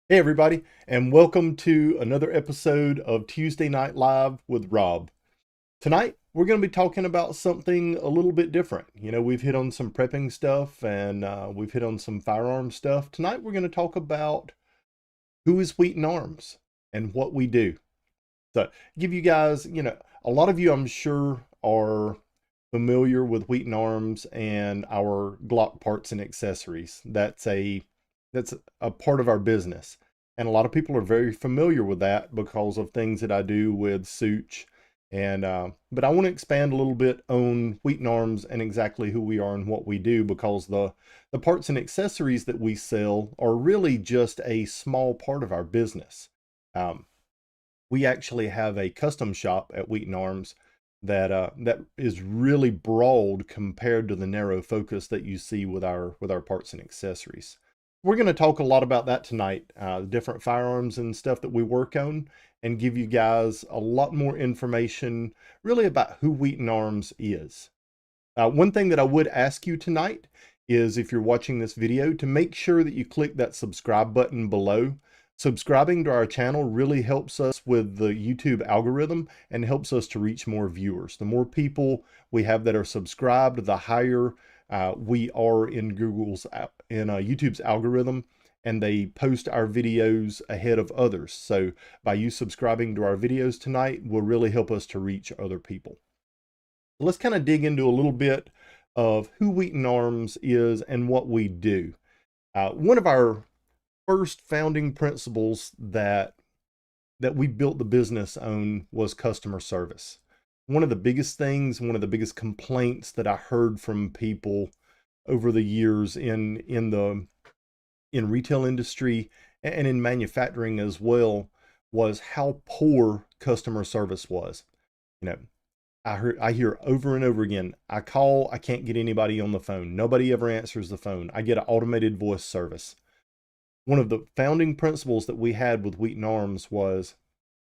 Hey everybody, and welcome to another episode of Tuesday Night Live with Rob. Tonight, we're going to be talking about something a little bit different. We've hit on some prepping stuff and we've hit on some firearm stuff. Tonight, we're going to talk about who is Wheaton Arms and what we do. So, give you guys, a lot of you, I'm sure, are familiar with Wheaton Arms and our Glock parts and accessories. That's a part of our business. And a lot of people are very familiar with that because of things that I do with Such. But I want to expand a little bit on Wheaton Arms and exactly who we are and what we do, because the parts and accessories that we sell are really just a small part of our business. Um, we actually have a custom shop at Wheaton Arms that is really broad compared to the narrow focus that you see with our parts and accessories. We're going to talk a lot about that tonight, different firearms and stuff that we work on, and give you guys a lot more information really about who Wheaton Arms is. One thing that I would ask you tonight is, if you're watching this video, to make sure that you click that subscribe button below. Subscribing to our channel really helps us with the YouTube algorithm and helps us to reach more viewers. The more people we have that are subscribed, the higher we are in YouTube's algorithm, and they post our videos ahead of others. So by you subscribing to our videos tonight will really help us to reach other people. Let's kind of dig into a little bit of who Wheaton Arms is and what we do. One of our first founding principles that we built the business on was customer service. One of the biggest things, one of the biggest complaints that I heard from people over the years in retail industry and in manufacturing as well, was how poor customer service was. You know, I hear over and over again, I call, I can't get anybody on the phone. Nobody ever answers the phone. I get an automated voice service. One of the founding principles that we had with Wheaton Arms was,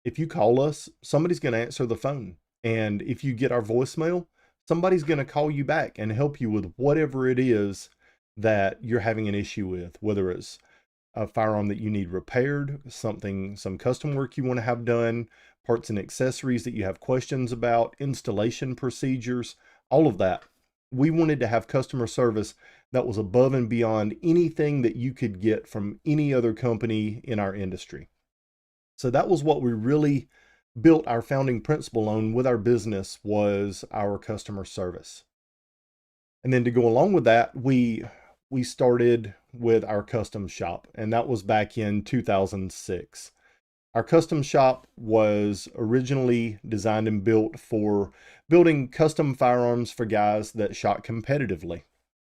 if you call us, somebody's going to answer the phone. And if you get our voicemail, somebody's going to call you back and help you with whatever it is that you're having an issue with, whether it's a firearm that you need repaired, some custom work you want to have done, parts and accessories that you have questions about, installation procedures, all of that. We wanted to have customer service that was above and beyond anything that you could get from any other company in our industry. So that was what we really built our founding principle on with our business, was our customer service. And then to go along with that, we started with our custom shop, and that was back in 2006. Our custom shop was originally designed and built for building custom firearms for guys that shot competitively.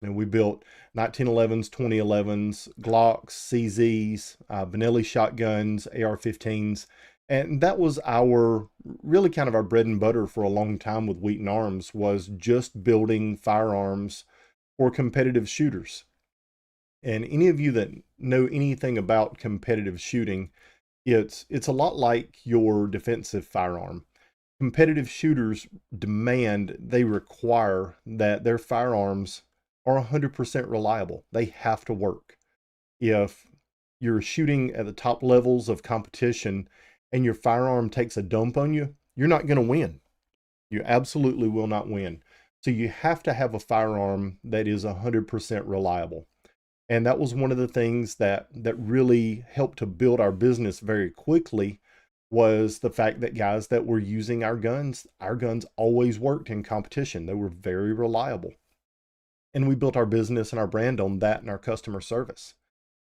And we built 1911s, 2011s, Glocks, CZs, Benelli shotguns, AR-15s. And that was our really kind of our bread and butter for a long time with Wheaton Arms, was just building firearms for competitive shooters. And any of you that know anything about competitive shooting, it's a lot like your defensive firearm. Competitive shooters they require that their firearms are 100% reliable. They have to work. If you're shooting at the top levels of competition and your firearm takes a dump on you, you're not going to win. You absolutely will not win. So you have to have a firearm that is 100% reliable. And that was one of the things that really helped to build our business very quickly, was the fact that guys that were using our guns always worked in competition. They were very reliable. And we built our business and our brand on that and our customer service.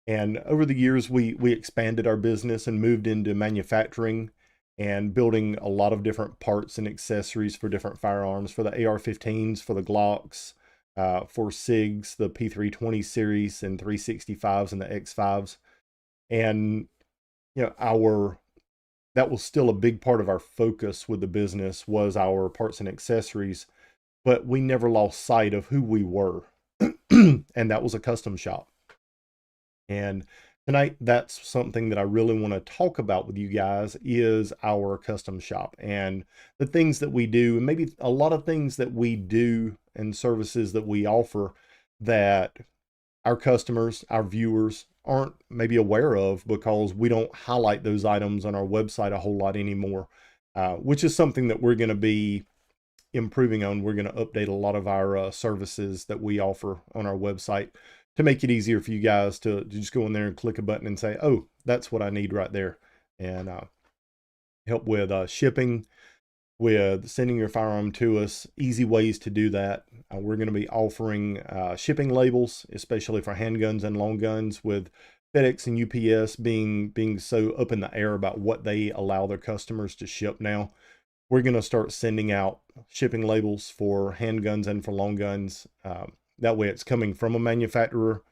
And over the years, we expanded our business and moved into manufacturing and building a lot of different parts and accessories for different firearms, for the AR-15s, for the Glocks, for SIGs, the P320 series and 365s and the X5s. And, that was still a big part of our focus with the business, was our parts and accessories, but we never lost sight of who we were. And that was a custom shop. And tonight, that's something that I really want to talk about with you guys, is our custom shop and the things that we do, and maybe a lot of things that we do and services that we offer that our customers, our viewers aren't maybe aware of because we don't highlight those items on our website a whole lot anymore, which is something that we're going to be improving on. We're going to update a lot of our services that we offer on our website to make it easier for you guys to just go in there and click a button and say, oh, that's what I need right there. And help with shipping, with sending your firearm to us, easy ways to do that. We're going to be offering shipping labels, especially for handguns and long guns, with FedEx and UPS being so up in the air about what they allow their customers to ship now. We're going to start sending out shipping labels for handguns and for long guns. That way it's coming from a manufacturer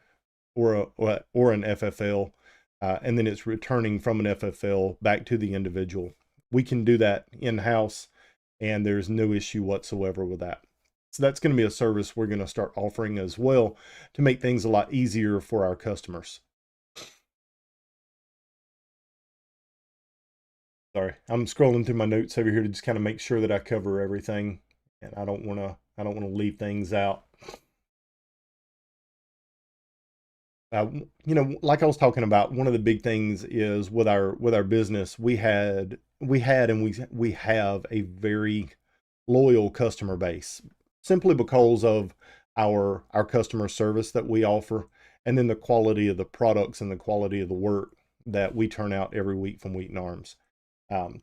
or an FFL, and then it's returning from an FFL back to the individual. We can do that in-house, and there's no issue whatsoever with that. So that's going to be a service we're going to start offering as well to make things a lot easier for our customers. Sorry, I'm scrolling through my notes over here to just kind of make sure that I cover everything, and I don't want to leave things out. Like I was talking about, one of the big things is with our business, we had and we have a very loyal customer base, simply because of our customer service that we offer, and then the quality of the products and the quality of the work that we turn out every week from Wheaton Arms. Um,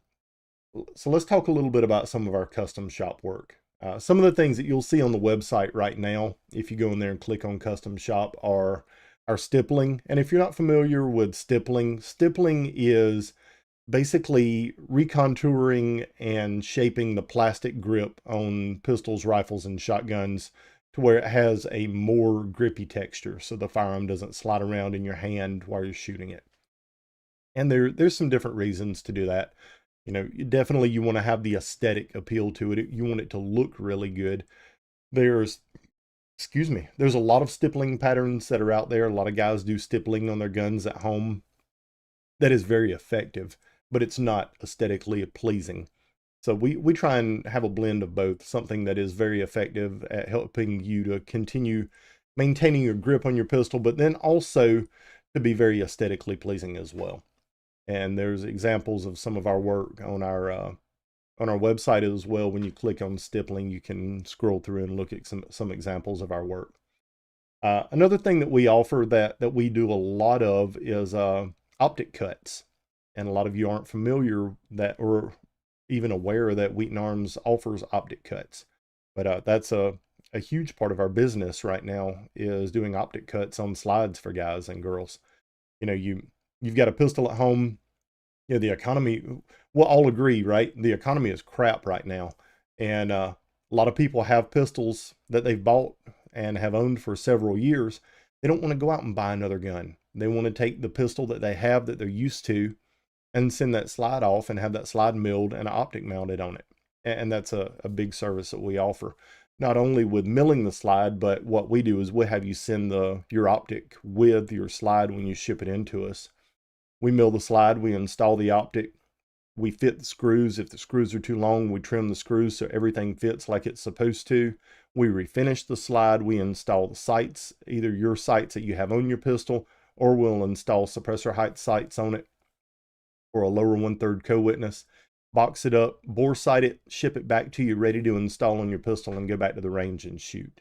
so let's talk a little bit about some of our custom shop work. Some of the things that you'll see on the website right now, if you go in there and click on custom shop, are stippling. And if you're not familiar with stippling is basically recontouring and shaping the plastic grip on pistols, rifles, and shotguns to where it has a more grippy texture, so the firearm doesn't slide around in your hand while you're shooting it. And there's some different reasons to do that. Definitely you want to have the aesthetic appeal to it. You want it to look really good. There's a lot of stippling patterns that are out there. A lot of guys do stippling on their guns at home. That is very effective, but it's not aesthetically pleasing. So we try and have a blend of both, something that is very effective at helping you to continue maintaining your grip on your pistol, but then also to be very aesthetically pleasing as well. And there's examples of some of our work on our website as well. When you click on stippling, you can scroll through and look at some examples of our work. Another thing that we offer that we do a lot of is optic cuts. And a lot of you aren't familiar that or even aware that Wheaton Arms offers optic cuts. But that's a huge part of our business right now, is doing optic cuts on slides for guys and girls. You've got a pistol at home. The economy, we'll all agree, right? The economy is crap right now. And a lot of people have pistols that they've bought and have owned for several years. They don't want to go out and buy another gun. They want to take the pistol that they have that they're used to and send that slide off and have that slide milled and an optic mounted on it. And that's a big service that we offer. Not only with milling the slide, but what we do is we'll have you send your optic with your slide when you ship it into us. We mill the slide, we install the optic, we fit the screws. If the screws are too long, we trim the screws so everything fits like it's supposed to. We refinish the slide, we install the sights, either your sights that you have on your pistol, or we'll install suppressor height sights on it for a lower 1/3 co-witness. Box it up, bore sight it, ship it back to you ready to install on your pistol and go back to the range and shoot.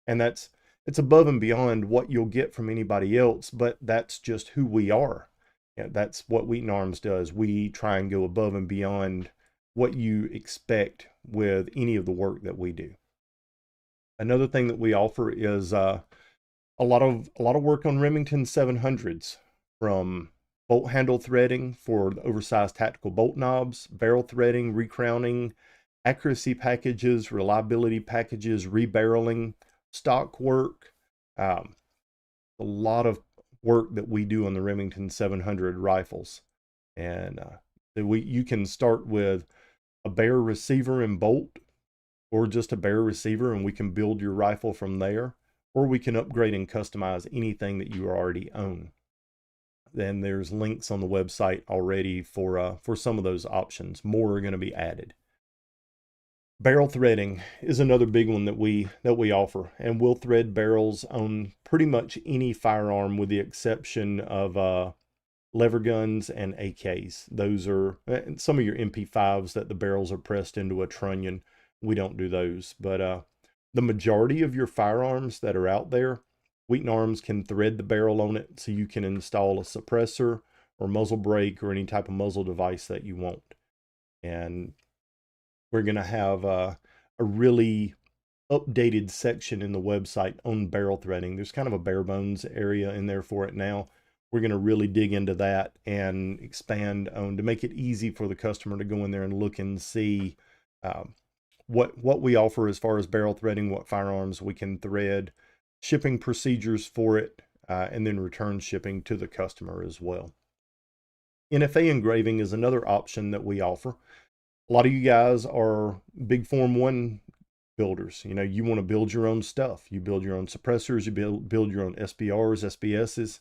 And it's above and beyond what you'll get from anybody else, but that's just who we are. That's what Wheaton Arms does. We try and go above and beyond what you expect with any of the work that we do. Another thing that we offer is a lot of work on Remington 700s, from bolt handle threading for the oversized tactical bolt knobs, barrel threading, recrowning, accuracy packages, reliability packages, rebarreling, stock work. A lot of work that we do on the Remington 700 rifles. And you can start with a bare receiver and bolt, or just a bare receiver, and we can build your rifle from there, or we can upgrade and customize anything that you already own. Then there's links on the website already for some of those options. More are going to be added. Barrel threading is another big one that we offer, and we'll thread barrels on pretty much any firearm with the exception of lever guns and AKs. Those are some of your MP5s that the barrels are pressed into a trunnion. We don't do those, but the majority of your firearms that are out there, Wheaton Arms can thread the barrel on it, so you can install a suppressor or muzzle brake or any type of muzzle device that you want. And we're going to have a really updated section in the website on barrel threading. There's kind of a bare bones area in there for it now. We're going to really dig into that and expand on to make it easy for the customer to go in there and look and see what we offer as far as barrel threading, what firearms we can thread, shipping procedures for it, and then return shipping to the customer as well. NFA engraving is another option that we offer. A lot of you guys are big Form 1 builders. You know, you want to build your own stuff. You build your own suppressors, you build your own SBRs, SBSs.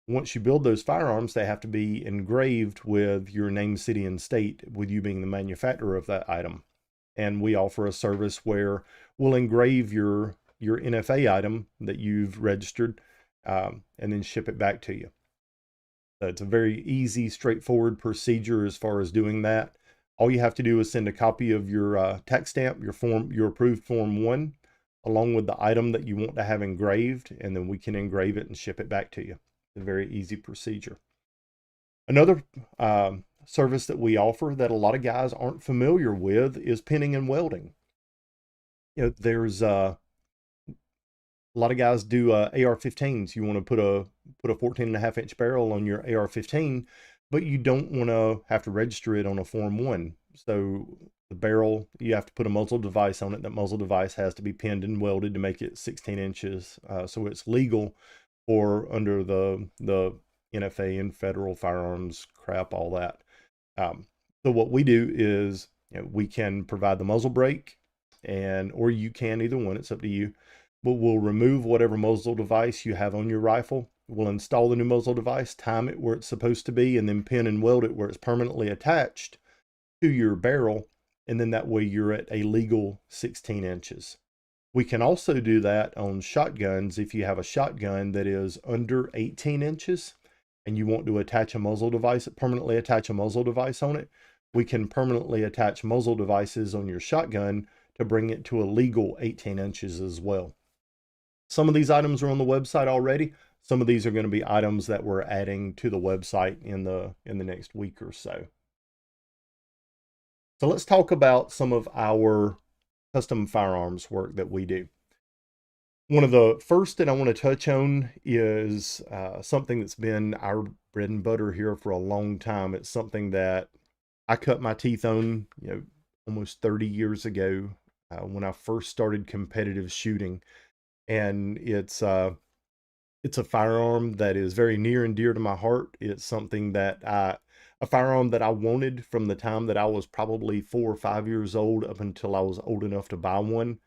Once you build those firearms, they have to be engraved with your name, city, and state, with you being the manufacturer of that item. And we offer a service where we'll engrave your NFA item that you've registered and then ship it back to you. So it's a very easy, straightforward procedure as far as doing that. All you have to do is send a copy of your tax stamp, your approved Form 1, along with the item that you want to have engraved, and then we can engrave it and ship it back to you. It's a very easy procedure. Another service that we offer that a lot of guys aren't familiar with is pinning and welding. You know, there's a lot of guys do AR-15s. You want to put a 14.5-inch barrel on your AR-15, but you don't want to have to register it on a Form 1. So the barrel, you have to put a muzzle device on it. That muzzle device has to be pinned and welded to make it 16 inches. So it's legal for under the NFA and federal firearms crap, all that. So what we do is, you know, we can provide the muzzle brake, or you can, either one, it's up to you. But we'll remove whatever muzzle device you have on your rifle. We'll install the new muzzle device, time it where it's supposed to be, and then pin and weld it where it's permanently attached to your barrel. And then that way you're at a legal 16 inches. We can also do that on shotguns. If you have a shotgun that is under 18 inches and you want to attach a muzzle device, permanently attach a muzzle device on it, we can permanently attach muzzle devices on your shotgun to bring it to a legal 18 inches as well. Some of these items are on the website already. Some of these are going to be items that we're adding to the website in the next week or so. So let's talk about some of our custom firearms work that we do. One of the first that I want to touch on is something that's been our bread and butter here for a long time. It's something that I cut my teeth on, you know, almost 30 years ago when I first started competitive shooting. And it's a firearm that is very near and dear to my heart. It's something that a firearm that I wanted from the time that I was probably 4 or 5 years old up until I was old enough to buy one.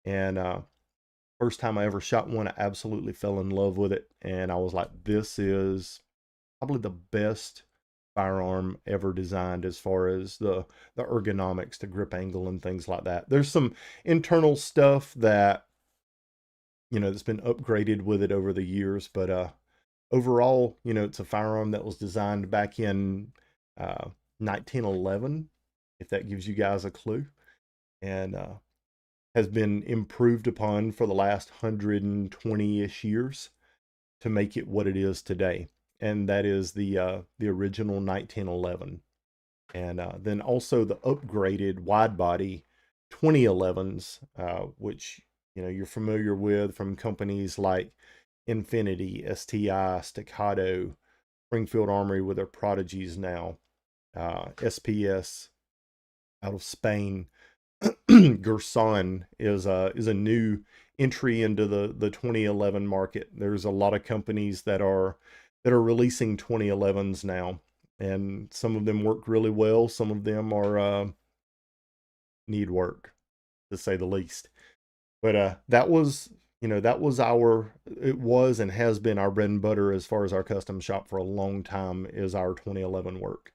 And first time I ever shot one, I absolutely fell in love with it. And I was like, this is probably the best firearm ever designed as far as the ergonomics, the grip angle, and things like that. There's some internal stuff that, you know, that's been upgraded with it over the years, but overall, you know, it's a firearm that was designed back in 1911, if that gives you guys a clue, and has been improved upon for the last 120-ish years to make it what it is today. And that is the original 1911. And then also the upgraded wide body 2011s, which, you know, you're familiar with from companies like Infinity, STI, Staccato, Springfield Armory with their Prodigies now, SPS out of Spain. Gerson is a new entry into the 2011 market. There's a lot of companies that are releasing 2011s now, and some of them work really well. Some of them are need work, to say the least. But that was, you know, it was and has been our bread and butter as far as our custom shop for a long time, is our 2011 work.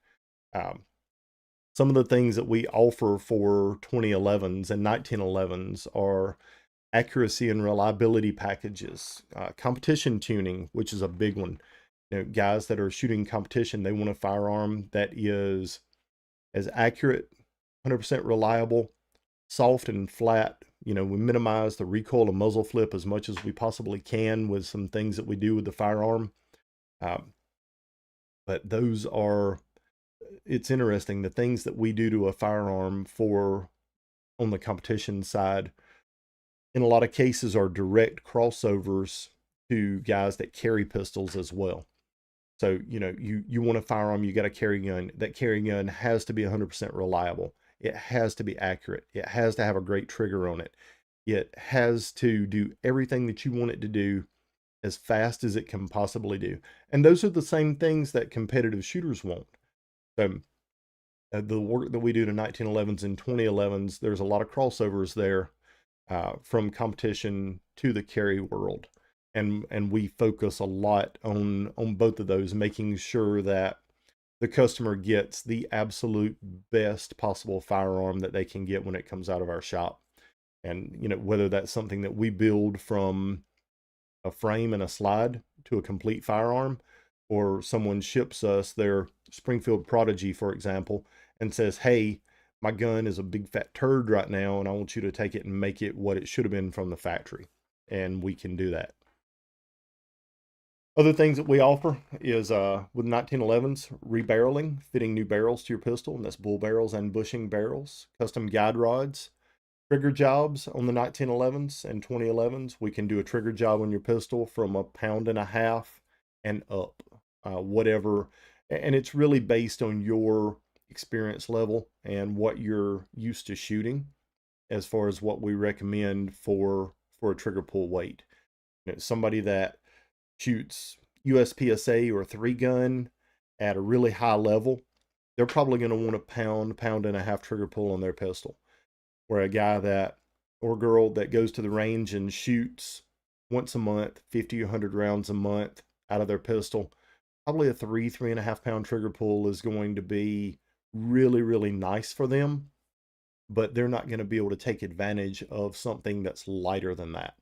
Some of the things that we offer for 2011s and 1911s are accuracy and reliability packages, competition tuning, which is a big one. You know, guys that are shooting competition, they want a firearm that is as accurate, 100% reliable, soft and flat. You know, we minimize the recoil and muzzle flip as much as we possibly can with some things that we do with the firearm. But those are, it's interesting, the things that we do to a firearm for on the competition side, in a lot of cases, are direct crossovers to guys that carry pistols as well. So, you know, you want a firearm, you got a carry gun. That carry gun has to be 100% reliable. It has to be accurate. It has to have a great trigger on it. It has to do everything that you want it to do as fast as it can possibly do. And those are the same things that competitive shooters want. So the work that we do to 1911s and 2011s, there's a lot of crossovers there from competition to the carry world. And we focus a lot on both of those, making sure that the customer gets the absolute best possible firearm that they can get when it comes out of our shop. And, you know, whether that's something that we build from a frame and a slide to a complete firearm, or someone ships us their Springfield Prodigy, for example, and says, hey, my gun is a big fat turd right now, and I want you to take it and make it what it should have been from the factory. And we can do that. Other things that we offer is with 1911s, rebarreling, fitting new barrels to your pistol, and that's bull barrels and bushing barrels, custom guide rods, trigger jobs on the 1911s and 2011s. We can do a trigger job on your pistol from 1.5 pounds and up, whatever. And it's really based on your experience level and what you're used to shooting as far as what we recommend for a trigger pull weight. You know, somebody that shoots USPSA or 3-gun at a really high level, they're probably going to want a pound and a half trigger pull on their pistol. Where a guy that, or girl that goes to the range and shoots once a month, 50 or 100 rounds a month out of their pistol, probably a 3.5 pound trigger pull is going to be really, really nice for them, but they're not going to be able to take advantage of something that's lighter than that.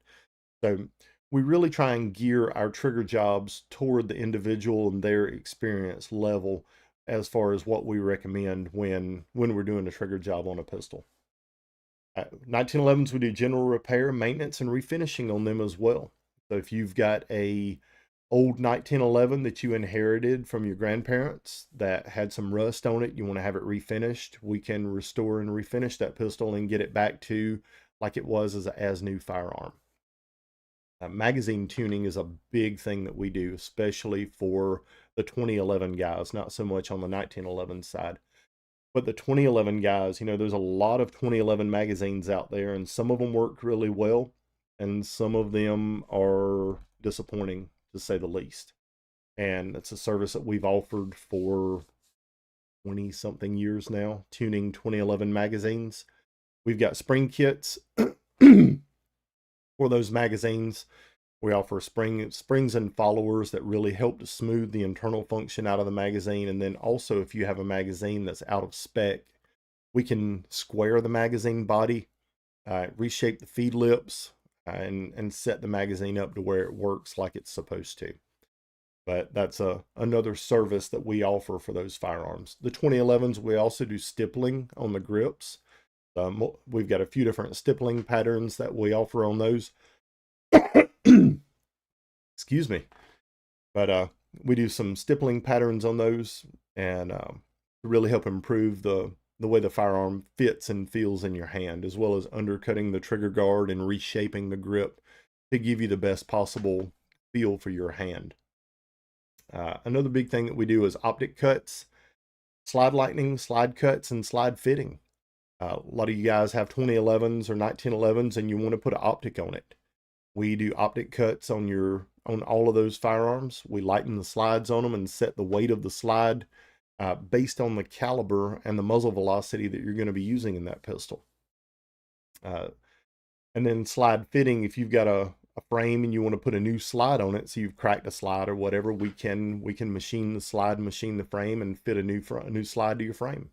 So we really try and gear our trigger jobs toward the individual and their experience level as far as what we recommend when we're doing a trigger job on a pistol. 1911s, we do general repair, maintenance, and refinishing on them as well. So if you've got a old 1911 that you inherited from your grandparents that had some rust on it, you want to have it refinished, we can restore and refinish that pistol and get it back to like it was as new firearm. Magazine tuning is a big thing that we do, especially for the 2011 guys, not so much on the 1911 side. But the 2011 guys, you know, there's a lot of 2011 magazines out there, and some of them work really well, and some of them are disappointing, to say the least. And it's a service that we've offered for 20-something years now, tuning 2011 magazines. We've got spring kits for those magazines. We offer springs and followers that really help to smooth the internal function out of the magazine. And then also, if you have a magazine that's out of spec, we can square the magazine body, reshape the feed lips, and set the magazine up to where it works like it's supposed to. But that's another service that we offer for those firearms. The 2011s, we also do stippling on the grips. We've got a few different stippling patterns that we offer on those. Excuse me. But we do some stippling patterns on those, and to really help improve the way the firearm fits and feels in your hand, as well as undercutting the trigger guard and reshaping the grip to give you the best possible feel for your hand. Another big thing that we do is optic cuts, slide lightning, slide cuts, and slide fitting. A lot of you guys have 2011s or 1911s and you want to put an optic on it. We do optic cuts on all of those firearms. We lighten the slides on them and set the weight of the slide based on the caliber and the muzzle velocity that you're going to be using in that pistol. And then slide fitting, if you've got a frame and you want to put a new slide on it, so you've cracked a slide or whatever, we can machine the slide, machine the frame, and fit a new slide to your frame.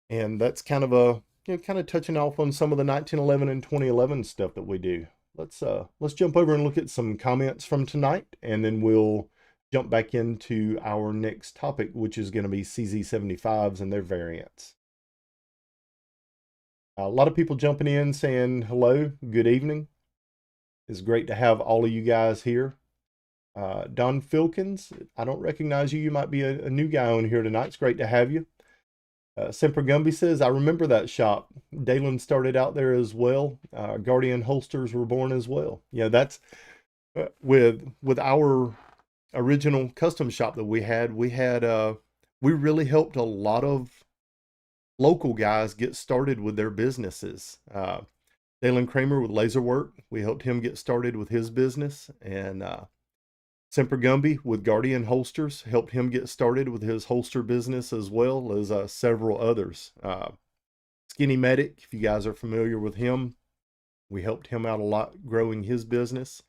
And that's kind of a, kind of touching off on some of the 1911 and 2011 stuff that we do. Let's jump over and look at some comments from tonight, and then we'll jump back into our next topic, which is going to be CZ75s and their variants. A lot of people jumping in saying hello, good evening. It's great to have all of you guys here. Don Filkins, I don't recognize you. You might be a new guy on here tonight. It's great to have you. Semper Gumby says, I remember that shop. Dalen started out there as well. Guardian holsters were born as well. Yeah, that's with our original custom shop that we really helped a lot of local guys get started with their businesses. Dalen Kramer with laser work, we helped him get started with his business, and Semper Gumby with Guardian Holsters helped him get started with his holster business, as well as several others. Skinny Medic, if you guys are familiar with him, we helped him out a lot growing his business.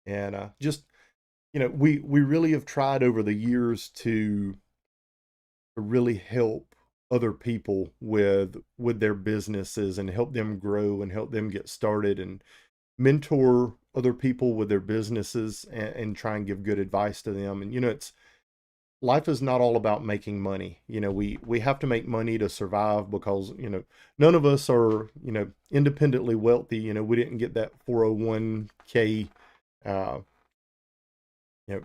And just, we really have tried over the years to really help other people with their businesses and help them grow and help them get started and mentor other people with their businesses, and try and give good advice to them. And it's life is not all about making money. We have to make money to survive, because none of us are independently wealthy. We didn't get that 401k you know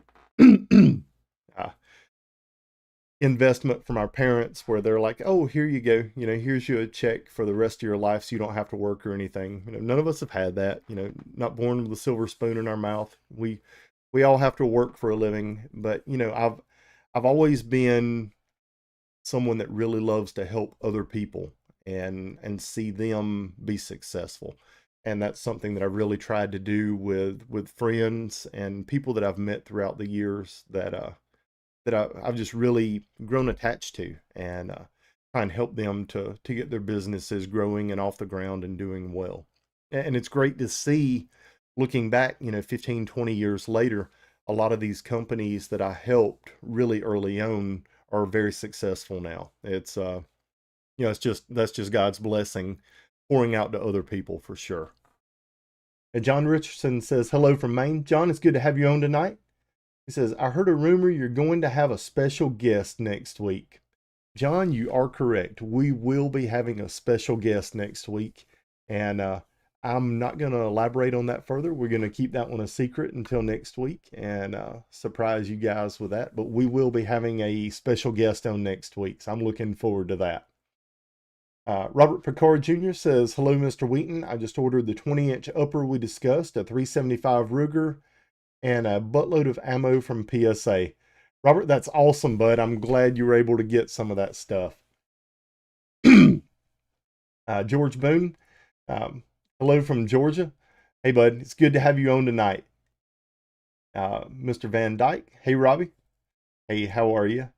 investment from our parents, where they're like, oh, here you go, here's you a check for the rest of your life so you don't have to work or anything. None of us have had that. Not born with a silver spoon in our mouth. We all have to work for a living. But I've always been someone that really loves to help other people and see them be successful. And that's something that I really tried to do with friends and people that I've met throughout the years, I've just really grown attached to, and try and help them to get their businesses growing and off the ground and doing well. And it's great to see, looking back, 15, 20 years later, a lot of these companies that I helped really early on are very successful now. That's just God's blessing pouring out to other people, for sure. And John Richardson says, hello from Maine. John, it's good to have you on tonight. He says, I heard a rumor you're going to have a special guest next week. John, you are correct. We will be having a special guest next week. And I'm not going to elaborate on that further. We're going to keep that one a secret until next week, and surprise you guys with that. But we will be having a special guest on next week, so I'm looking forward to that. Robert Picard Jr. says, hello, Mr. Wheaton. I just ordered the 20-inch upper we discussed, a 375 Ruger, and a buttload of ammo from PSA. Robert, that's awesome, bud. I'm glad you were able to get some of that stuff. George Boone, hello from Georgia. Hey, bud, it's good to have you on tonight. Mr. Van Dyke, hey, Robbie. Hey, how are you?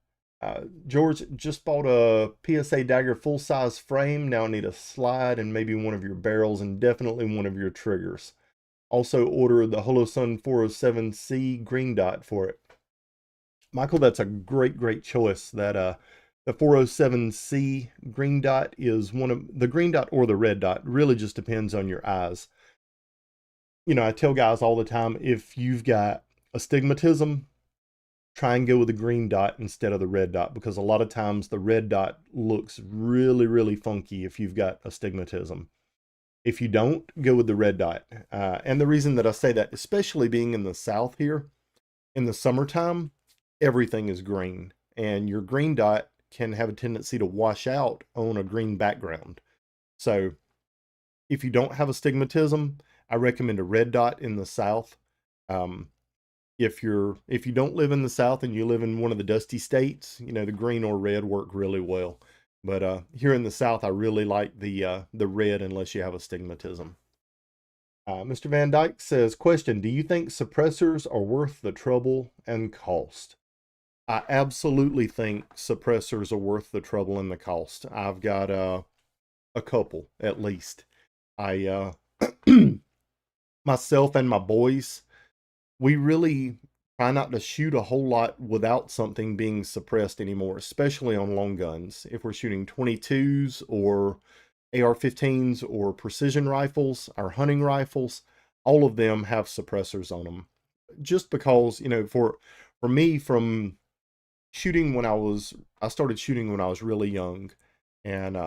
George, just bought a PSA Dagger full-size frame. Now I need a slide and maybe one of your barrels, and definitely one of your triggers. Also ordered the Holosun 407C green dot for it. Michael, that's a great choice. That the 407C green dot is one of the green dot or the red dot. Really just depends on your eyes. I tell guys all the time, if you've got astigmatism, try and go with the green dot instead of the red dot, because a lot of times the red dot looks really funky if you've got astigmatism. If you don't, go with the red dot. And the reason that I say that, especially being in the South here, in the summertime, everything is green. And your green dot can have a tendency to wash out on a green background. So if you don't have astigmatism, I recommend a red dot in the South. If you don't live in the South and you live in one of the dusty states, the green or red work really well. But here in the South, I really like the red, unless you have astigmatism. Mr. Van Dyke says, question, do you think suppressors are worth the trouble and cost? I absolutely think suppressors are worth the trouble and the cost. I've got a couple, at least. I myself and my boys, we really try not to shoot a whole lot without something being suppressed anymore, especially on long guns. If we're shooting 22s or AR-15s or precision rifles, our hunting rifles, all of them have suppressors on them. Just because, for me, from shooting I started shooting when I was really young, and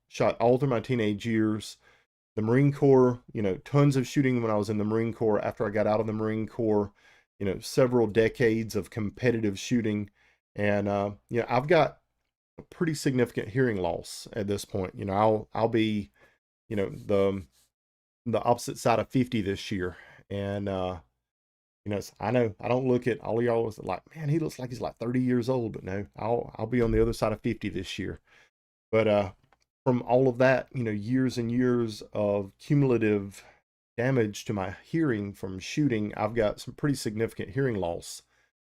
shot all through my teenage years. The Marine Corps, tons of shooting when I was in the Marine Corps. After I got out of the Marine Corps, several decades of competitive shooting, and I've got a pretty significant hearing loss at this point. I'll be, the opposite side of 50 this year, and I know I don't look at all of y'all as like, man, he looks like he's like 30 years old, but no, I'll be on the other side of 50 this year. But from all of that, years and years of cumulative damage to my hearing from shooting, I've got some pretty significant hearing loss.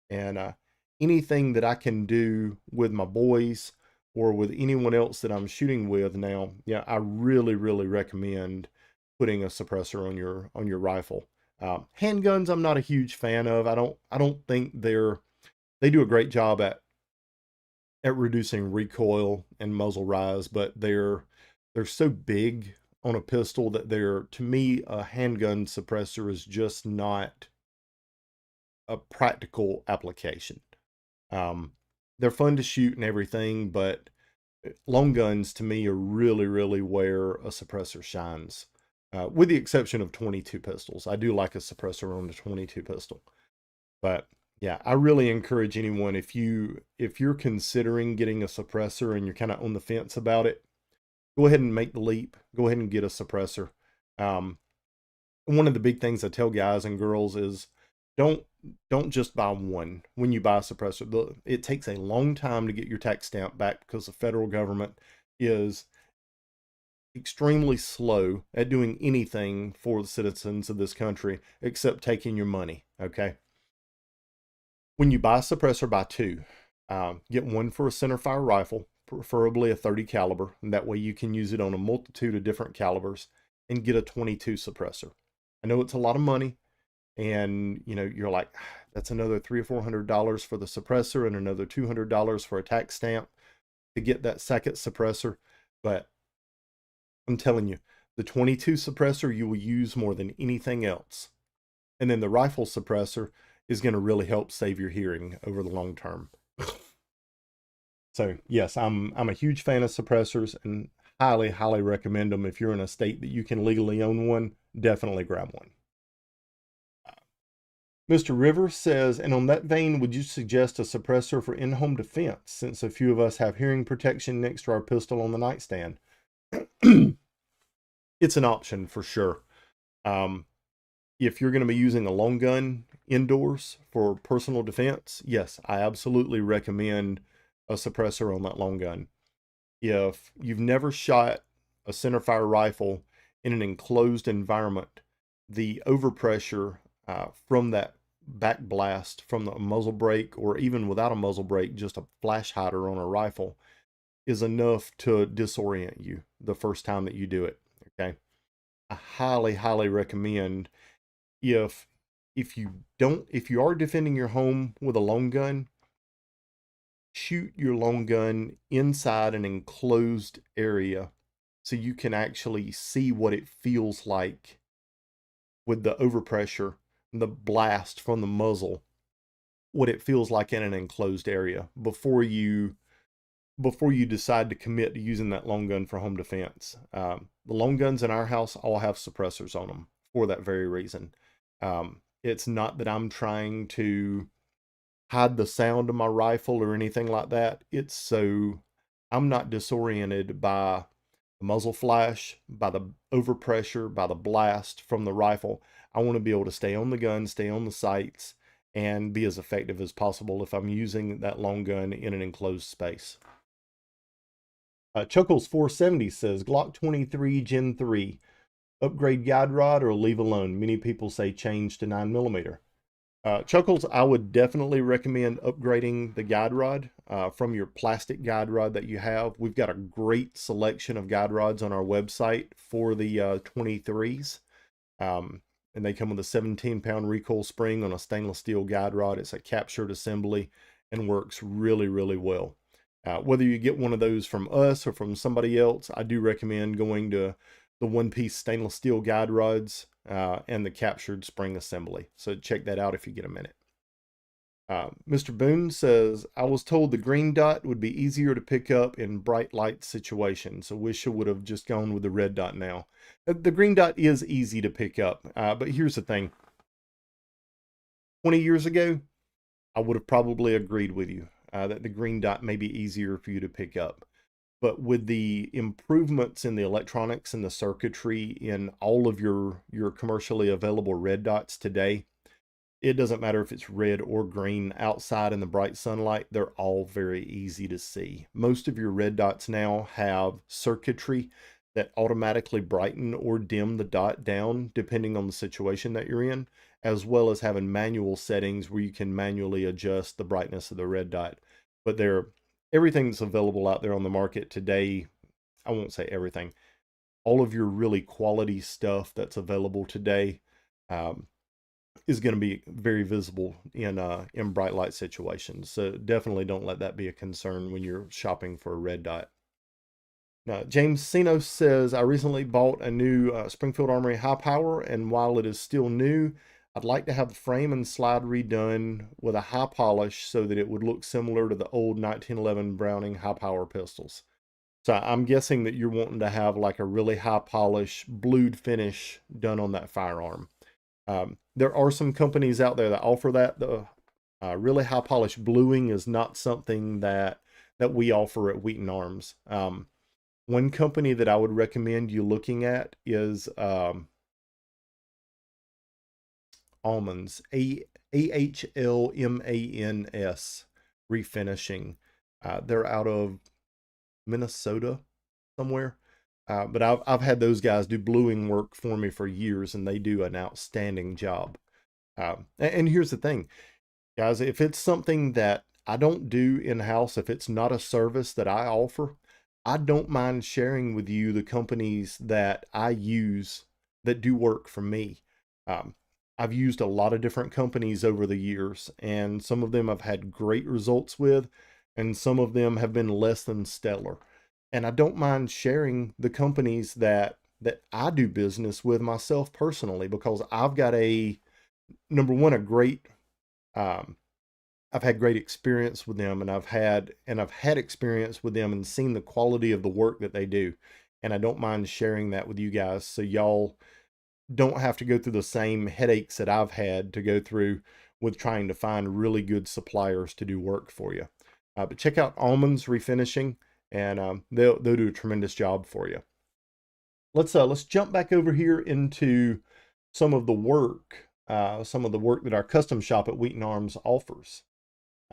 And anything that I can do with my boys or with anyone else that I'm shooting with now, I really, really recommend putting a suppressor on your rifle. Handguns, I'm not a huge fan of. I don't think they do a great job at reducing recoil and muzzle rise, but they're so big on a pistol that to me, a handgun suppressor is just not a practical application. They're fun to shoot and everything, but long guns to me are really, really where a suppressor shines. With the exception of 22 pistols. I do like a suppressor on the 22 pistol. But yeah, I really encourage anyone, if you're considering getting a suppressor and you're kind of on the fence about it, go ahead and make the leap. Go ahead and get a suppressor. One of the big things I tell guys and girls is don't just buy one when you buy a suppressor. It takes a long time to get your tax stamp back because the federal government is extremely slow at doing anything for the citizens of this country except taking your money. Okay. When you buy a suppressor, buy two. Get one for a centerfire rifle, preferably a 30 caliber, and that way you can use it on a multitude of different calibers, and get a 22 suppressor. I know it's a lot of money, and you're like, that's another $300 or $400 for the suppressor and another $200 for a tax stamp to get that second suppressor. But I'm telling you, the 22 suppressor you will use more than anything else. And then the rifle suppressor is going to really help save your hearing over the long term. So yes, I'm a huge fan of suppressors and highly, highly recommend them. If you're in a state that you can legally own one, definitely grab one. Mr. River says, and on that vein, would you suggest a suppressor for in-home defense, since a few of us have hearing protection next to our pistol on the nightstand? It's an option for sure. If you're going to be using a long gun indoors for personal defense, yes, I absolutely recommend a suppressor on that long gun. If you've never shot a centerfire rifle in an enclosed environment, the overpressure from that back blast from the muzzle brake, or even without a muzzle brake, just a flash hider on a rifle, is enough to disorient you the first time that you do it. Okay. I highly, highly recommend, if you are defending your home with a long gun, shoot your long gun inside an enclosed area so you can actually see what it feels like with the overpressure and the blast from the muzzle, what it feels like in an enclosed area before you decide to commit to using that long gun for home defense. The long guns in our house all have suppressors on them for that very reason. It's not that I'm trying to hide the sound of my rifle or anything like that. It's so I'm not disoriented by the muzzle flash, by the overpressure, by the blast from the rifle. I want to be able to stay on the gun, stay on the sights, and be as effective as possible if I'm using that long gun in an enclosed space. Chuckles 470 says, Glock 23 Gen 3, upgrade guide rod or leave alone? Many people say change to 9mm. Chuckles, I would definitely recommend upgrading the guide rod from your plastic guide rod that you have. We've got a great selection of guide rods on our website for the 23s. and they come with a 17-pound recoil spring on a stainless steel guide rod. It's a captured assembly and works really, really well. Whether you get one of those from us or from somebody else, I do recommend going to the one-piece stainless steel guide rods and the captured spring assembly. So check that out if you get a minute. Mr. Boone says, I was told the green dot would be easier to pick up in bright light situations. So wish I would have just gone with the red dot now. The green dot is easy to pick up, but here's the thing. 20 years ago, I would have probably agreed with you that the green dot may be easier for you to pick up. But with the improvements in the electronics and the circuitry in all of your commercially available red dots today, it doesn't matter if it's red or green outside in the bright sunlight, they're all very easy to see. Most of your red dots now have circuitry that automatically brighten or dim the dot down depending on the situation that you're in, as well as having manual settings where you can manually adjust the brightness of the red dot. But everything that's available out there on the market today, I won't say everything, all of your really quality stuff that's available today is going to be very visible in bright light situations. So definitely don't let that be a concern when you're shopping for a red dot. Now, James Sino says, I recently bought a new Springfield Armory high power, and while it is still new, I'd like to have the frame and slide redone with a high polish so that it would look similar to the old 1911 Browning high power pistols. So I'm guessing that you're wanting to have like a really high polish blued finish done on that firearm. There are some companies out there that offer that. The really high polish bluing is not something that we offer at Wheaton Arms. One company that I would recommend you looking at is Almonds, AHLMANS Refinishing. They're out of Minnesota somewhere. But I've had those guys do bluing work for me for years, and they do an outstanding job. And here's the thing, guys, if it's something that I don't do in-house, if it's not a service that I offer, I don't mind sharing with you the companies that I use that do work for me. I've used a lot of different companies over the years, and some of them I've had great results with, and some of them have been less than stellar. And I don't mind sharing the companies that I do business with myself personally, because I've got number one, I've had great experience with them, and I've had experience with them and seen the quality of the work that they do. And I don't mind sharing that with you guys, so y'all don't have to go through the same headaches that I've had to go through with trying to find really good suppliers to do work for you. But check out Almonds Refinishing, and they'll do a tremendous job for you. Let's jump back over here into some of the work that our custom shop at Wheaton Arms offers.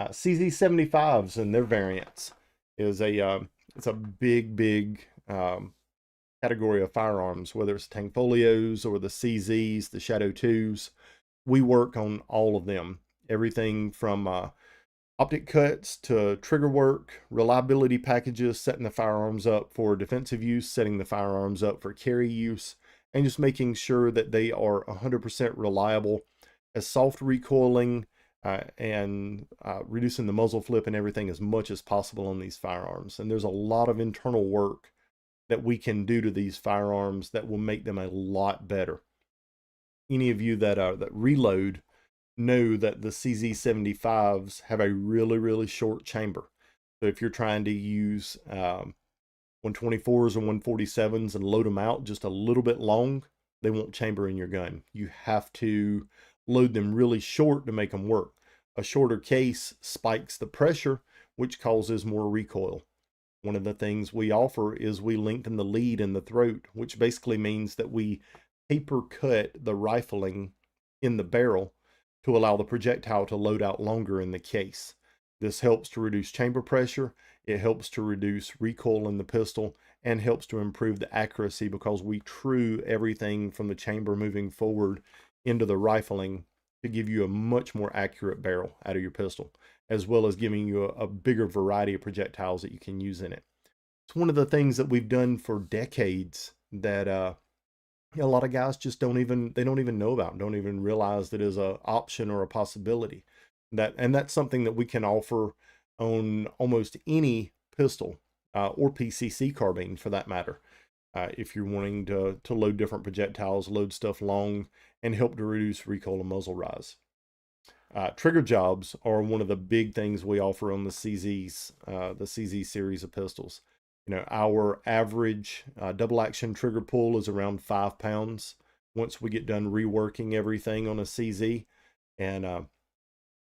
CZ75s and their variants is it's a big category of firearms, whether it's Tanfolios or the CZs, the Shadow 2s. We work on all of them. Everything from optic cuts to trigger work, reliability packages, setting the firearms up for defensive use, setting the firearms up for carry use, and just making sure that they are 100% reliable, as soft recoiling, and reducing the muzzle flip and everything as much as possible on these firearms. And there's a lot of internal work that we can do to these firearms that will make them a lot better. Any of you that reload know that the CZ75s have a really short chamber. So if you're trying to use 124s or 147s and load them out just a little bit long, they won't chamber in your gun. You have to load them really short to make them work. A shorter case spikes the pressure, which causes more recoil. One of the things we offer is we lengthen the lead in the throat, which basically means that we taper cut the rifling in the barrel to allow the projectile to load out longer in the case. This helps to reduce chamber pressure, it helps to reduce recoil in the pistol, and helps to improve the accuracy, because we true everything from the chamber moving forward into the rifling to give you a much more accurate barrel out of your pistol, as well as giving you a bigger variety of projectiles that you can use in it. It's one of the things that we've done for decades that a lot of guys just don't even know about, don't even realize that is a option or a possibility. That's something that we can offer on almost any pistol, or PCC carbine for that matter. If you're wanting to load different projectiles, load stuff long, and help to reduce recoil and muzzle rise. Trigger jobs are one of the big things we offer on the CZ series of pistols. You know, our average double action trigger pull is around 5 pounds once we get done reworking everything on a CZ. And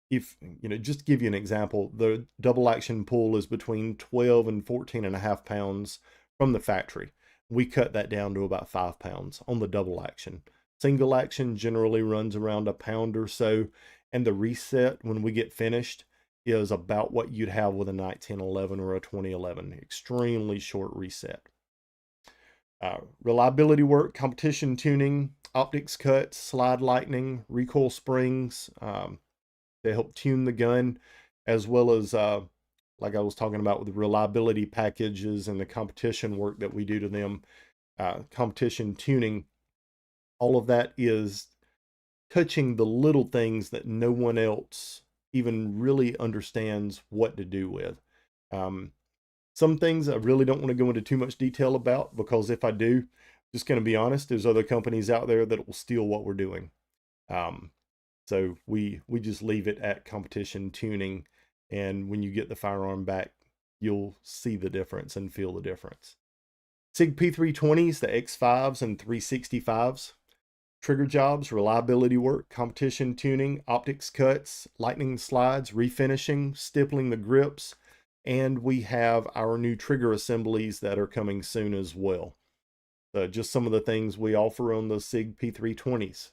if, you know, just to give you an example, the double action pull is between 12 and 14 and a half pounds from the factory. We cut that down to about 5 pounds on the double action. Single action generally runs around a pound or so, and the reset when we get finished is about what you'd have with a 1911 or a 2011. Extremely short reset. Reliability work, competition tuning, optics cuts, slide lightning, recoil springs, to help tune the gun, as well as like I was talking about with the reliability packages and the competition work that we do to them, competition tuning. All of that is touching the little things that no one else even really understands what to do with. Some things I really don't want to go into too much detail about, because if I do, just going to be honest, there's other companies out there that will steal what we're doing. So we just leave it at competition tuning, and when you get the firearm back, you'll see the difference and feel the difference. SIG P320s, the X5s and 365s, trigger jobs, reliability work, competition tuning, optics cuts, lightning slides, refinishing, stippling the grips, and we have our new trigger assemblies that are coming soon as well. Just some of the things we offer on the SIG P320s.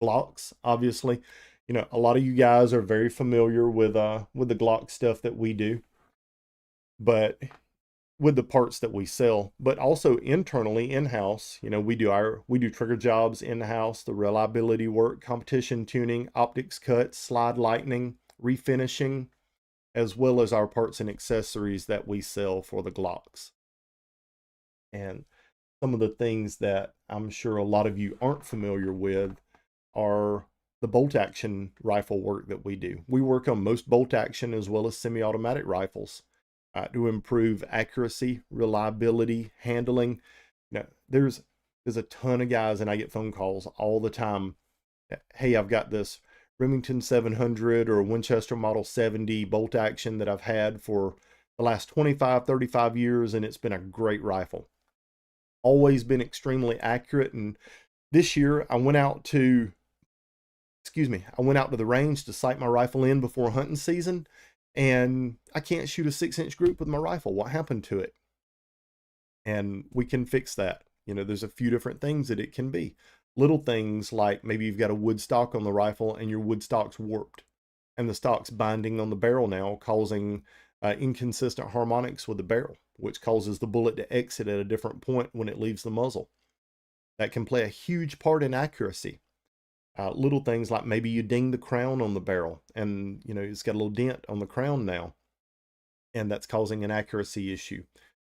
Glocks, obviously, you know, a lot of you guys are very familiar with the Glock stuff that we do, but with the parts that we sell, but also internally in-house, you know, we do trigger jobs in-house, the reliability work, competition tuning, optics cuts, slide lightning, refinishing, as well as our parts and accessories that we sell for the Glocks. And some of the things that I'm sure a lot of you aren't familiar with are the bolt action rifle work that we do. We work on most bolt action as well as semi-automatic rifles to improve accuracy, reliability, handling. You know, there's a ton of guys, and I get phone calls all the time. Hey, I've got this Remington 700 or Winchester Model 70 bolt action that I've had for the last 25, 35 years, and it's been a great rifle. Always been extremely accurate. And this year I went out to the range to sight my rifle in before hunting season, and I can't shoot a 6-inch group with my rifle. What happened to it? And we can fix that. You know, there's a few different things that it can be. Little things like maybe you've got a wood stock on the rifle and your wood stock's warped, and the stock's binding on the barrel now, causing inconsistent harmonics with the barrel, which causes the bullet to exit at a different point when it leaves the muzzle. That can play a huge part in accuracy. Little things like maybe you ding the crown on the barrel, and you know it's got a little dent on the crown now, and that's causing an accuracy issue.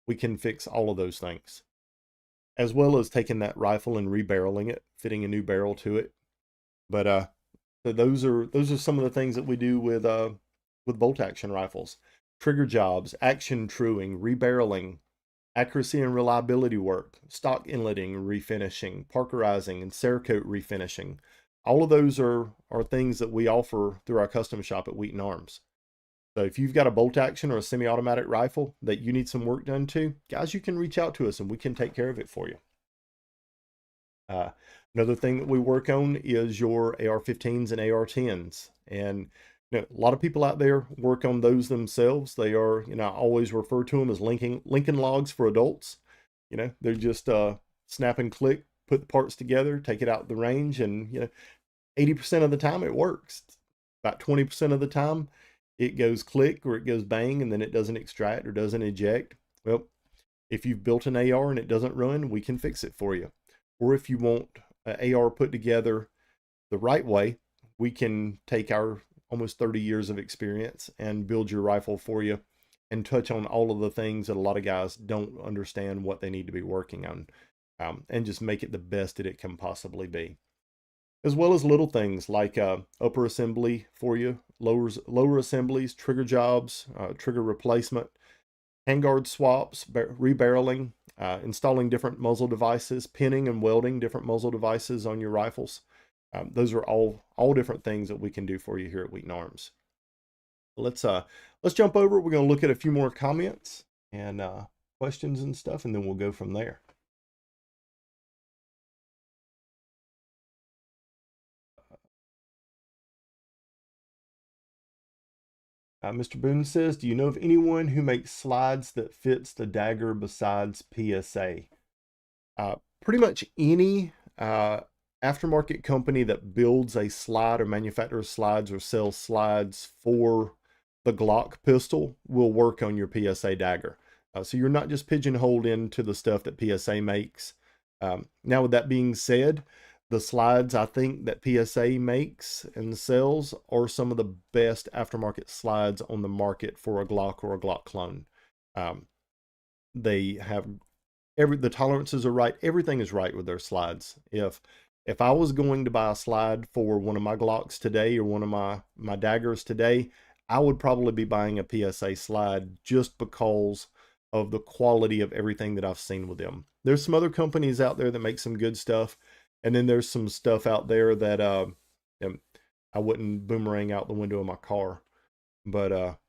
We can fix all of those things, as well as taking that rifle and rebarreling it, fitting a new barrel to it. But so those are some of the things that we do with bolt action rifles. Trigger jobs, action truing, rebarreling, accuracy and reliability work, stock inletting, refinishing, parkerizing, and Cerakote refinishing. All of those are things that we offer through our custom shop at Wheaton Arms. So if you've got a bolt action or a semi-automatic rifle that you need some work done to, guys, you can reach out to us and we can take care of it for you. Another thing that we work on is your AR-15s and AR-10s. And you know, a lot of people out there work on those themselves. They are, you know, I always refer to them as Lincoln Logs for adults. You know, they're just snap and click, put the parts together, take it out the range, and you know, 80% of the time it works. About 20% of the time it goes click or it goes bang and then it doesn't extract or doesn't eject. Well, if you've built an AR and it doesn't run, we can fix it for you. Or if you want an AR put together the right way, we can take our almost 30 years of experience and build your rifle for you and touch on all of the things that a lot of guys don't understand what they need to be working on. and just make it the best that it can possibly be. As well as little things like upper assembly for you, lower assemblies, trigger jobs, trigger replacement, handguard swaps, rebarreling, installing different muzzle devices, pinning and welding different muzzle devices on your rifles. Those are all different things that we can do for you here at Wheaton Arms. Let's jump over. We're going to look at a few more comments and questions and stuff, and then we'll go from there. Mr. Boone says, do you know of anyone who makes slides that fits the dagger besides PSA? Pretty much any aftermarket company that builds a slide or manufactures slides or sells slides for the Glock pistol will work on your PSA dagger. So you're not just pigeonholed into the stuff that PSA makes. Now, with that being said, the slides I think that PSA makes and sells are some of the best aftermarket slides on the market for a Glock or a Glock clone. They have the tolerances are right. Everything is right with their slides. If I was going to buy a slide for one of my Glocks today or one of my daggers today, I would probably be buying a PSA slide just because of the quality of everything that I've seen with them. There's some other companies out there that make some good stuff. And then there's some stuff out there that I wouldn't boomerang out the window of my car. But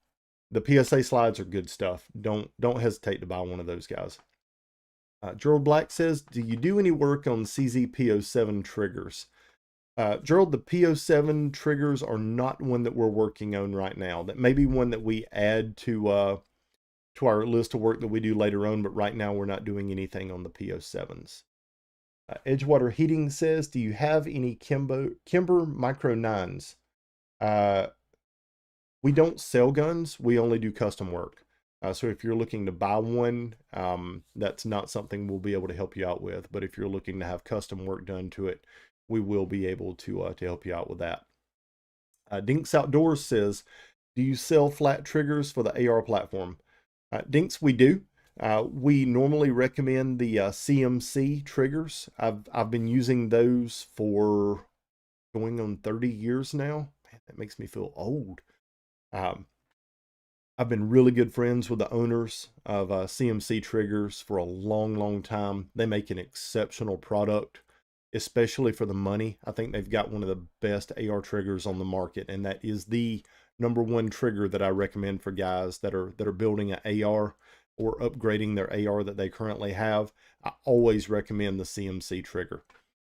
the PSA slides are good stuff. Don't hesitate to buy one of those guys. Gerald Black says, do you do any work on CZ-P07 triggers? Gerald, the P07 triggers are not one that we're working on right now. That may be one that we add to our list of work that we do later on, but right now we're not doing anything on the P07s. Edgewater Heating says, do you have any Kimber Micro 9s? We don't sell guns. We only do custom work. So if you're looking to buy one, that's not something we'll be able to help you out with. But if you're looking to have custom work done to it, we will be able to help you out with that. Dinks Outdoors says, do you sell flat triggers for the AR platform? Dinks, we do. We normally recommend the CMC triggers. I've been using those for going on 30 years now. Man, that makes me feel old. I've been really good friends with the owners of CMC triggers for a long time. They make an exceptional product, especially for the money. I think they've got one of the best AR triggers on the market, and that is the #1 trigger that I recommend for guys that are building an AR or upgrading their AR that they currently have. I always recommend the CMC trigger.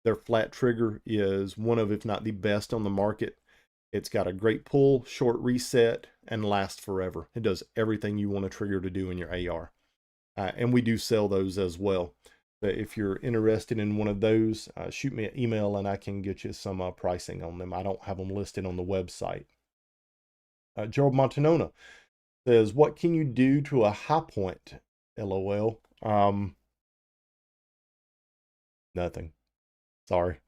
Their flat trigger is one of, if not the best on the market. It's got a great pull, short reset, and lasts forever. It does everything you want a trigger to do in your AR. And we do sell those as well. But if you're interested in one of those, shoot me an email and I can get you some pricing on them. I don't have them listed on the website. Gerald Montanona says, what can you do to a high point? LOL. Nothing. Sorry.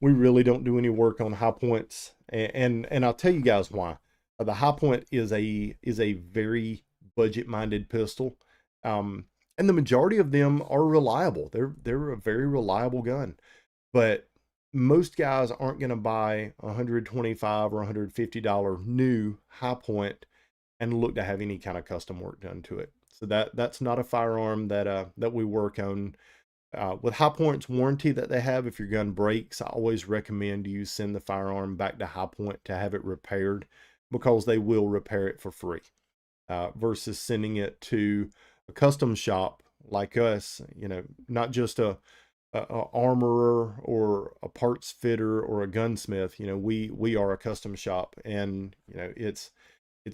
We really don't do any work on high points, and I'll tell you guys why. The high point is a very budget-minded pistol, and the majority of them are reliable. They're a very reliable gun, but most guys aren't going to buy $125 or $150 new high point and look to have any kind of custom work done to it. So that's not a firearm that we work on. With High Point's warranty that they have, if your gun breaks, I always recommend you send the firearm back to High Point to have it repaired, because they will repair it for free, versus sending it to a custom shop like us, not just a armorer or a parts fitter or a gunsmith. We are a custom shop, and it's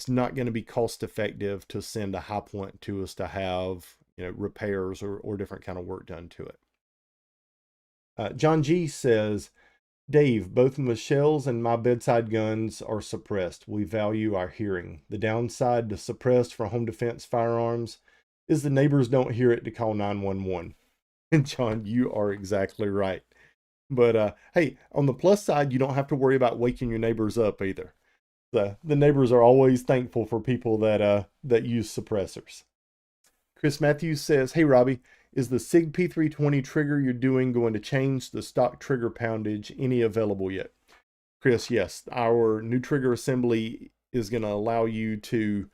not going to be cost effective to send a High Point to us to have repairs or different kind of work done to it. John G says, Dave, both Michelle's and my bedside guns are suppressed. We value our hearing. The downside to suppressed for home defense firearms is the neighbors don't hear it to call 911. And John, you are exactly right. But hey, on the plus side, you don't have to worry about waking your neighbors up either. The neighbors are always thankful for people that use suppressors. Chris Matthews says, hey, Robbie, Is the SIG P320 trigger you're doing going to change the stock trigger poundage? Any available yet? Chris, yes. Our new trigger assembly is going to allow you to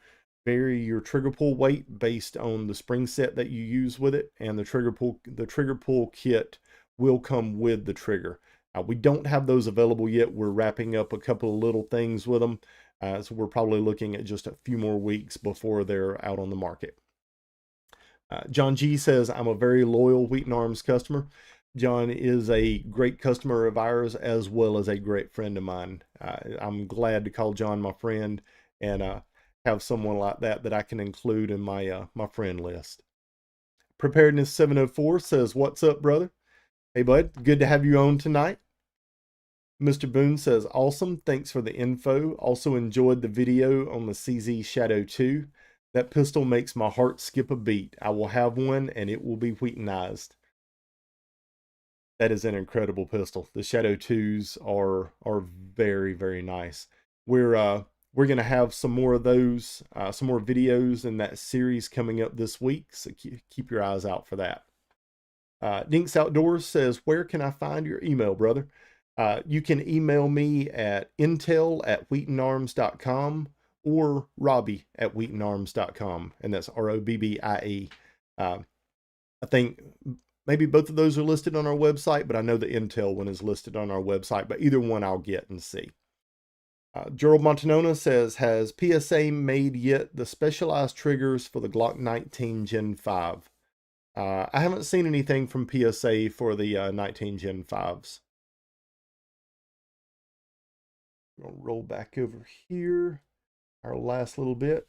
vary your trigger pull weight based on the spring set that you use with it, and the trigger pull kit will come with the trigger. We don't have those available yet. We're wrapping up a couple of little things with them, so we're probably looking at just a few more weeks before they're out on the market. John G says, I'm a very loyal Wheaton Arms customer. John is a great customer of ours as well as a great friend of mine. I'm glad to call John my friend and have someone like that I can include in my my friend list. Preparedness 704 says, what's up, brother? Hey, bud. Good to have you on tonight. Mr. Boone says, awesome. Thanks for the info. Also enjoyed the video on the CZ Shadow 2. That pistol makes my heart skip a beat. I will have one and it will be Wheatonized. That is an incredible pistol. The Shadow 2s are very, very nice. We're going to have some more of those, some more videos in that series coming up this week, so keep your eyes out for that. Dinks Outdoors says, where can I find your email, brother? You can email me at intel@wheatonarms.com or Robbie@wheatonarms.com, and that's Robbie. I think maybe both of those are listed on our website, but I know the Intel one is listed on our website, but either one I'll get and see. Gerald Montanona says, has PSA made yet the specialized triggers for the Glock 19 Gen 5? I haven't seen anything from PSA for the 19 Gen 5s. I'm going to roll back over here, our last little bit.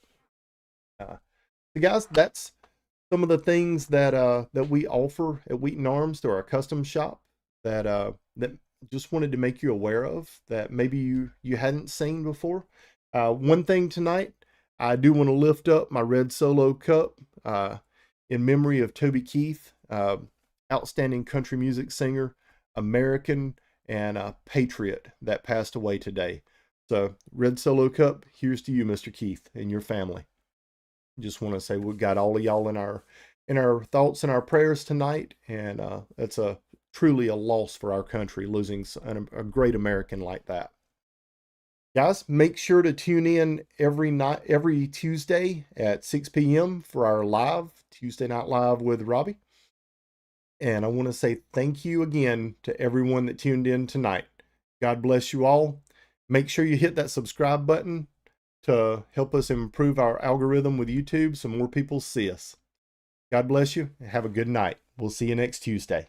So guys, that's some of the things that that we offer at Wheaton Arms to our custom shop that just wanted to make you aware of, that maybe you hadn't seen before. One thing tonight, I do want to lift up my red Solo cup in memory of Toby Keith, outstanding country music singer, American, and a patriot that passed away today. So red Solo cup, here's to you, Mr. Keith, and your family. Just want to say we've got all of y'all in our thoughts and our prayers tonight, and it's truly a loss for our country, losing a great American like that. Guys, make sure to tune in every Tuesday at 6 p.m. for our Tuesday Night Live with Robbie. And I want to say thank you again to everyone that tuned in tonight. God bless you all. Make sure you hit that subscribe button to help us improve our algorithm with YouTube so more people see us. God bless you and have a good night. We'll see you next Tuesday.